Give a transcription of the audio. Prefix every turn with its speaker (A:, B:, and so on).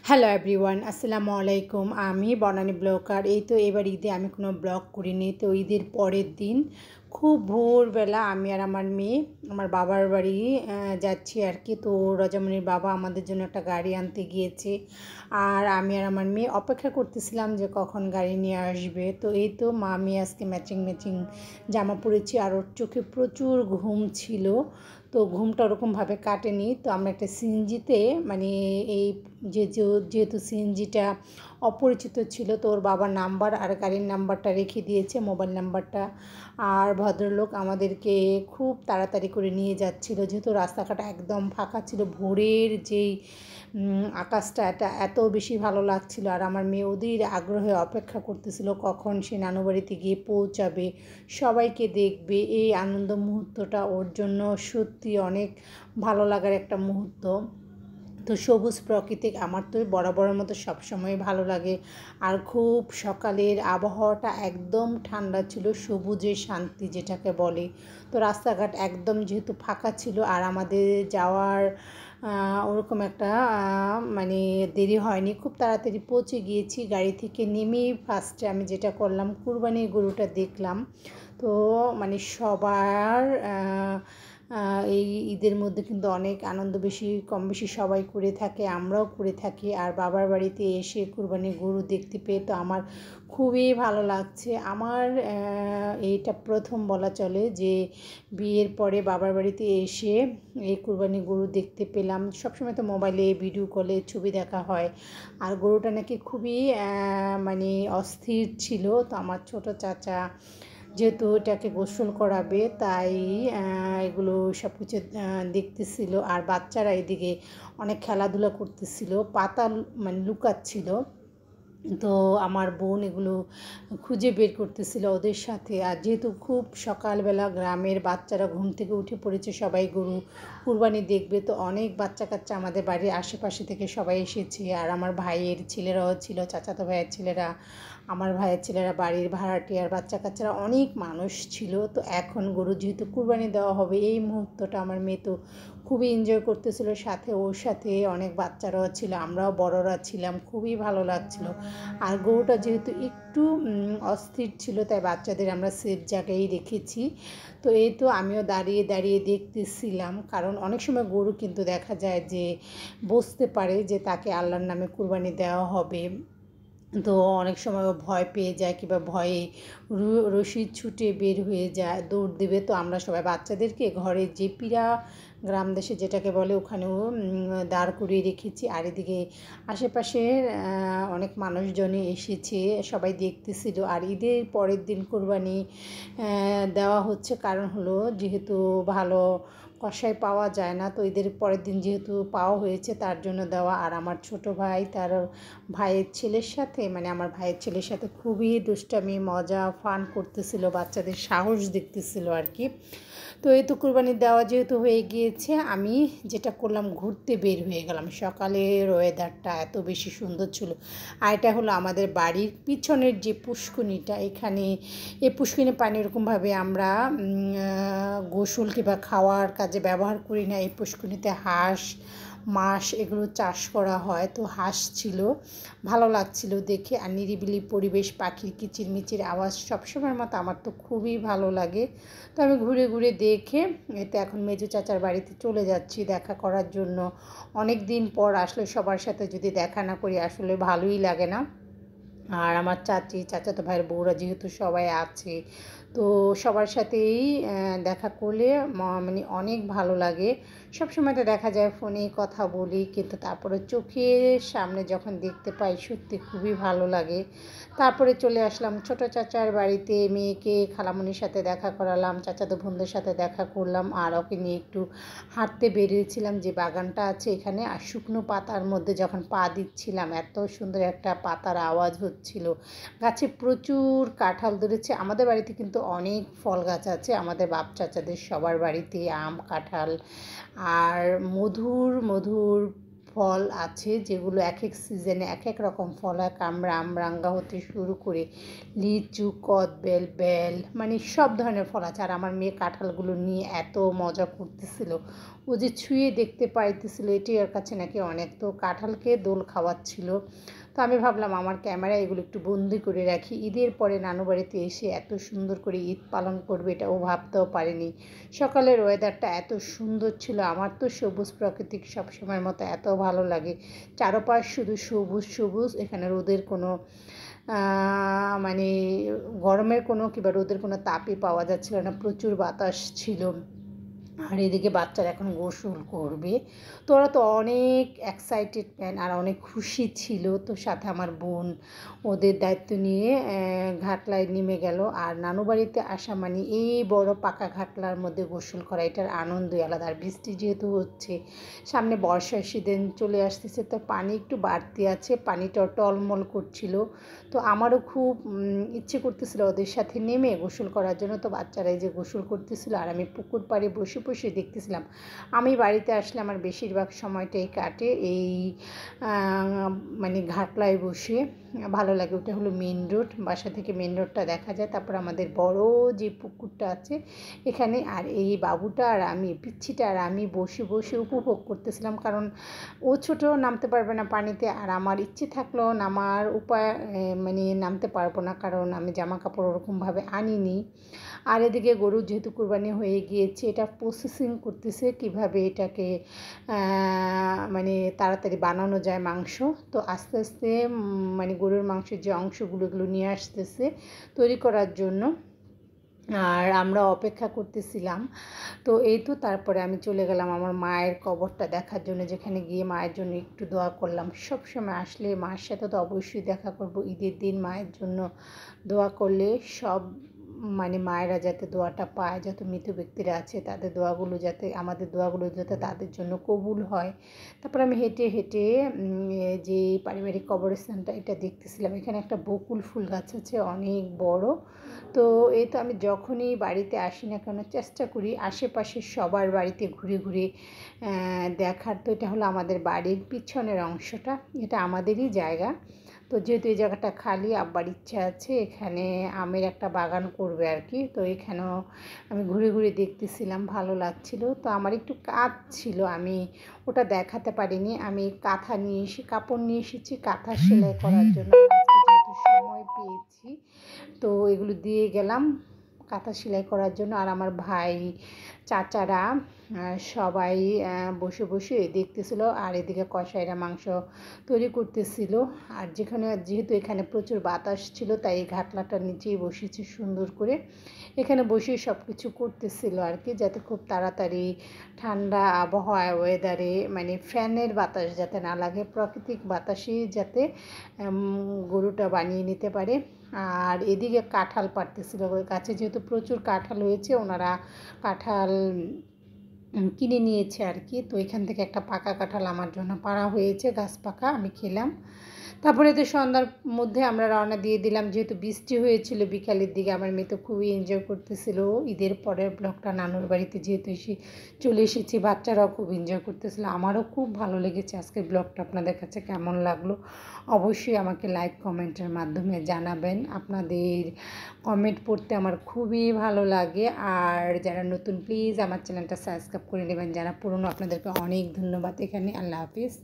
A: Hello everyone, আসসালামু আলাইকুম। আমি বনানী ব্লগার। এই তো এবার ঈদে আমি কোনো ব্লগ করিনি। তো ঈদের পরের দিন খুব ভোরবেলা আমি আর আমার মেয়ে আমার বাবার বাড়ি যাচ্ছি আর কি। তো রজামনির বাবা আমাদের জন্য একটা গাড়ি আনতে গিয়েছে, আর আমি আর আমার মেয়ে অপেক্ষা করতেছিলাম যে কখন গাড়ি নিয়ে আসবে। তো এই তো মা মেয়ে আজকে ম্যাচিং ম্যাচিং জামা পরেছি, আর ওর চোখে প্রচুর ঘুম ছিল। তো ঘুমটা ওরকমভাবে কাটেনি। তো আমরা একটা সিএনজিতে মানে এই যেহেতু সিএনজিটা অপরিচিত ছিল, তো ওর বাবার নাম্বার আর গাড়ির নাম্বারটা রেখে দিয়েছে, মোবাইল নাম্বারটা। আর ভদ্রলোক আমাদেরকে খুব তাড়াতাড়ি করে নিয়ে যাচ্ছিল, যেহেতু রাস্তাঘাট একদম ফাঁকা ছিল। ভোরের যেই আকাশটা এটা এত বেশি ভালো লাগছিল, আর আমার মেয়ে ওদের আগ্রহে অপেক্ষা করতেছিল কখন সে নানু বাড়িতে গিয়ে পৌঁছাবে, সবাইকে দেখবে। এই আনন্দ মুহূর্তটা ওর জন্য সত্যি অনেক ভালো লাগার একটা মুহূর্ত। তো সবুজ প্রাকৃতিক আমার তো বরাবরের মতো সবসময় ভালো লাগে। আর খুব সকালের আবহাওয়াটা একদম ঠান্ডা ছিল, সবুজের শান্তি যেটাকে বলে। তো রাস্তাঘাট একদম যেহেতু ফাঁকা ছিল, আর আমাদের যাওয়ার ওরকম একটা মানে দেরি হয়নি, খুব তাড়াতাড়ি পৌঁছে গিয়েছি। গাড়ি থেকে নেমেই ফার্স্টে আমি যেটা করলাম, কুরবানির গরুটা দেখলাম। তো মানে সবার এই ঈদের মধ্যে কিন্তু অনেক আনন্দ বেশি কম বেশি সবাই করে থাকে, আমরাও করে থাকি। আর বাবার বাড়িতে এসে কুরবানির গরু দেখতে পেয়ে তো আমার খুবই ভালো লাগছে। আমার এইটা প্রথম বলা চলে যে বিয়ের পরে বাবার বাড়িতে এসে এই কুরবানির গরু দেখতে পেলাম। সবসময় তো মোবাইলে ভিডিও কলে ছবি দেখা হয়, আর গরুটা নাকি খুবই মানে অস্থির ছিল। তো আমার ছোট চাচা যেহেতু এটাকে গোসল করাবে, তাই এগুলো সব কিছু দেখতেছিল। আর বাচ্চারা এদিকে অনেক খেলাধুলা করতেছিল, পাতা মানে লুকাচ্ছিল। তো আমার বোন এগুলো খুঁজে বের করতেছিল ওদের সাথে। আর যেহেতু খুব সকালবেলা গ্রামের বাচ্চারা ঘুম থেকে উঠে পড়েছে, সবাই গরু কুরবানি দেখবে, তো অনেক বাচ্চা কাচ্চা আমাদের বাড়ির আশেপাশে থেকে সবাই এসেছে। আর আমার ভাইয়ের ছেলেরাও ছিল, চাচাতো ভাইয়ের ছেলেরা, আমার ভাইয়ের ছেলেরা, বাড়ির ভাড়াটিয়ার বাচ্চা কাচ্চারা, অনেক মানুষ ছিল। তো এখন গরু যেহেতু কুরবানি দেওয়া হবে, এই মুহূর্তটা আমার মেয়ে তো খুবই এনজয় করতেছিল, সাথে ওর সাথে অনেক বাচ্চারাও ছিল, আমরাও বড়রা ছিলাম, খুবই ভালো লাগছিল। আর গরুটা যেহেতু একটু অস্থির ছিল, তাই বাচ্চাদের আমরা সেফ জায়গায় রেখেছি। তো এই তো আমিও দাঁড়িয়ে দাঁড়িয়ে দেখতেছিলাম, কারণ অনেক সময় গরু কিন্তু দেখা যায় যে বুঝতে পারে যে তাকে আল্লাহর নামে কুরবানি দেওয়া হবে। তো অনেক সময় ও ভয় পেয়ে যায়, কিংবা ভয়ে রশি ছুটে বের হয়ে যায়, দৌড় দেবে। তো আমরা সবাই বাচ্চাদেরকে ঘরে যে পিড়া গ্রাম দেশে যেটাকে বলে ওখানেও দাঁড় করিয়ে রেখেছি। আর এদিকে আশেপাশের অনেক মানুষজনই এসেছে, সবাই দেখতেছিল। আর ঈদের পরের দিন কোরবানি দেওয়া হচ্ছে, কারণ হলো যেহেতু ভালো কষাই পাওয়া যায় না, তো ঈদের পরের দিন যেহেতু পাওয়া হয়েছে তার জন্য দেওয়া। আর আমার ছোট ভাই তার ভাইয়ের ছেলের সাথে মানে আমার ভাইয়ের ছেলের সাথে খুবই দুষ্টামি মজা ফান করতেছিল, বাচ্চাদের সাহস দেখতেছিল আর কি। তো এই তো কুরবানি দেওয়া যেহেতু হয়ে গিয়েছে, আমি যেটা করলাম ঘুরতে বের হয়ে গেলাম। সকালের ওয়েদারটা এত বেশি সুন্দর ছিল। আর এটা হলো আমাদের বাড়ির পিছনের যে পুষ্করিণীটা, এখানে এই পুষ্করিণীর পানি এরকমভাবে আমরা গোসল কিংবা খাওয়ার কাজে ব্যবহার করি না। এই পুষ্করিণীতে হাঁস মাছ এগুলো চাষ করা হয়। তো হাঁস ছিল, ভালো লাগছিল দেখে। আর নিরিবিলি পরিবেশ, পাখির কিচিরমিচির আওয়াজ সবসময়ের মতো আমার তো খুবই ভালো লাগে। তো আমি ঘুরে ঘুরে দেখে এতে এখন মেজো চাচার বাড়িতে চলে যাচ্ছি দেখা করার জন্য। অনেক দিন পর আসলে সবার সাথে যদি দেখা না করি আসলে ভালোই লাগে না। আর আমার চাচি চাচাতো ভাইয়ের বউরা যেহেতু সবাই আছে, তো সবার সাথেই দেখা করলে মানে অনেক ভালো লাগে। সবসময় তো দেখা যায় ফোনে কথা বলি, কিন্তু তারপরে চোখের সামনে যখন দেখতে পাই সত্যি খুবই ভালো লাগে। তারপরে চলে আসলাম ছোটো চাচার বাড়িতে, মেয়েকে খালামণির সাথে দেখা করালাম, চাচাতো বোনদের সাথে দেখা করলাম। আর ওকে নিয়ে একটু হাঁটতে বেরিয়েছিলাম, যে বাগানটা আছে এখানে। আর শুকনো পাতার মধ্যে যখন পা দিচ্ছিলাম, এত সুন্দর একটা পাতার আওয়াজ হচ্ছিল। গাছে প্রচুর কাঁঠাল ধরেছে। আমাদের বাড়িতে কিন্তু অনেক ফল গাছ আছে, আমাদের বাপ চাচাদের সবার বাড়িতে আম কাঁঠাল। আর মধুর মধুর ফল আছে যেগুলো এক এক সিজনে এক এক রকম ফল হয়। কামড়া, আমরাঙ্গা হতে শুরু করে লিচু, কদবেল, বেল, মানে সব ধরনের ফল আছে। আর আমার মেয়ে কাঁঠালগুলো নিয়ে এত মজা করতেছিল, ও যে ছুঁয়ে দেখতে পাইতেছিল এটি ওর কাছে নাকি অনেক। তো কাঁঠালকে দোল খাওয়াচ্ছিল। তো আমি ভাবলাম আমার ক্যামেরায় এগুলো একটু বন্দি করে রাখি। ঈদের পরে নানু বাড়িতে এসে এত সুন্দর করে ঈদ পালন করবে এটা ও ভাবতেও পারেনি। সকালের ওয়েদারটা এত সুন্দর ছিল। আমার তো সবুজ প্রাকৃতিক সবসময়ের মতো এত ভালো লাগে। চারপাশ শুধু সবুজ সবুজ, এখানে রোদের কোনো মানে গরমের কোনো কিংবা রোদের কোনো তাপই পাওয়া যাচ্ছিল না, প্রচুর বাতাস ছিল। আর এদিকে বাচ্চারা এখন গোসল করবে, তো ওরা তো অনেক এক্সাইটেড আর অনেক খুশি ছিল। তো সাথে আমার বোন ওদের দায়িত্ব নিয়ে ঘাটলায় নেমে গেল। আর নানু বাড়িতে আসা মানে এই বড় পাকা ঘাটলার মধ্যে গোসল করা, এটার আনন্দই আলাদা। আর বৃষ্টি যেহেতু হচ্ছে, সামনে বর্ষার সিজন চলে আসতেছে, তো পানি একটু বাড়তি আছে, পানিটাও টলমল করছিল। তো আমারও খুব ইচ্ছে করতেছিল ওদের সাথে নেমে গোসল করার জন্য। তো বাচ্চারা এই যে গোসল করতেছিল আর আমি পুকুর পাড়ে বসে বসে দেখতেছিলাম। আমি বাড়িতে আসলে আমার বেশিরভাগ সময়টাই কাটে এই মানে ঘাটলায় বসে, ভালো লাগে। ওটা হলো মেন রোড, বাসা থেকে মেন রোডটা দেখা যায়। তারপর আমাদের বড় যে পুকুরটা আছে এখানে, আর এই বাবুটা আর আমি, পিচ্ছিটা আর আমি বসে বসে উপভোগ করতেছিলাম। কারণ ও ছোটো, নামতে পারবে না পানিতে, আর আমার ইচ্ছে থাকলেও নামার উপায় মানে নামতে পারবো না, কারণ আমি জামা কাপড় ওরকমভাবে আনিনি। আর এদিকে গরু যেহেতু কুরবানি হয়ে গিয়েছে, এটা প্রসেসিং করতেছে কিভাবে এটাকে মানে তাড়াতাড়ি বানানো যায় মাংস। তো আস্তে আস্তে মানে গরুর মাংসের যে অংশগুলো এগুলো নিয়ে আসতেছে তৈরি করার জন্য। আর আমরা অপেক্ষা করতেছিলাম। তো এই তো তারপরে আমি চলে গেলাম আমার মায়ের কবরটা দেখার জন্য, যেখানে গিয়ে মায়ের জন্য একটু দোয়া করলাম। সবসময় আসলে মায়ের সাথে তো অবশ্যই দেখা করব। ঈদের দিন মায়ের জন্য দোয়া করলে সব মানে মায়েরা যাতে দোয়াটা পায়, যত মৃত ব্যক্তিরা আছে তাদের দোয়াগুলো যাতে, আমাদের দোয়াগুলো যাতে তাদের জন্য কবুল হয়। তারপর আমি হেঁটে হেঁটে যে পারিবারিক কবরস্থানটা এটা দেখতেছিলাম। এখানে একটা বকুল ফুল গাছ আছে অনেক বড়। তো এই তো আমি যখনই বাড়িতে আসি না কেন চেষ্টা করি আশেপাশের সবার বাড়িতে ঘুরে ঘুরে দেখার। তো এটা হলো আমাদের বাড়ির পিছনের অংশটা, এটা আমাদেরই জায়গা। তো যেহেতু এই জায়গাটা খালি, আব্বার ইচ্ছা আছে এখানে আমের একটা বাগান করবে আর কি। তো এখানেও আমি ঘুরে ঘুরে দেখতেছিলাম, ভালো লাগছিল। তো আমার একটু কাজ ছিল, আমি ওটা দেখাতে পারিনি। আমি কাঁথা নিয়ে এসে, কাপড় নিয়ে এসেছি কাঁথা সেলাই করার জন্য। আজকে যেহেতু সময় পেয়েছি তো এগুলো দিয়ে গেলাম কাঁথা সেলাই করার জন্য। আর আমার ভাই, চাচারা সবাই বসে বসে দেখতেছিল। আর এদিকে কসাইরা মাংস তৈরি করতেছিল। আর যেহেতু এখানে প্রচুর বাতাস ছিল, তাই এই ঘাটলাটার নিচেই বসেছি সুন্দর করে। এখানে বসে সব কিছু করতেছিল আর কি, যাতে খুব তাড়াতাড়ি ঠান্ডা আবহাওয়া ওয়েদারে মানে ফ্যানের বাতাস যাতে না লাগে, প্রাকৃতিক বাতাসেই যাতে গরুটা বানিয়ে নিতে পারে। আর এদিকে কাঁঠাল পাড়তেছিল গাছে, যেহেতু প্রচুর কাঁঠাল হয়েছে, ওনারা কাঁঠাল কিনে নিয়েছে আর কি। তো এখান থেকে একটা পাকা কাঁঠাল আমার জন্য পাড়া হয়েছে, গাছ পাকা, আমি খেলাম। তারপরে তো সন্ধ্যার মধ্যে আমরা রওনা দিয়ে দিলাম, যেহেতু বৃষ্টি হয়েছিল বিকালের দিকে। আমার মেয়ে তো খুবই এনজয় করতেছিল। ঈদের পরের ব্লগটা নানুর বাড়িতে যেহেতু চলে এসেছি, বাচ্চারাও খুব এনজয় করতেছিল। আমারও খুব ভালো লেগেছে আজকের ব্লগটা। আপনাদের কাছে কেমন লাগলো অবশ্যই আমাকে লাইক কমেন্টের মাধ্যমে জানাবেন। আপনাদের কমেন্ট পড়তে আমার খুবই ভালো লাগে। আর যারা নতুন প্লিজ আমার চ্যানেলটা সাবস্ক্রাইব করে নেবেন, যারা পুরনো আপনাদেরকে অনেক ধন্যবাদ। এখানে আল্লাহ হাফিজ।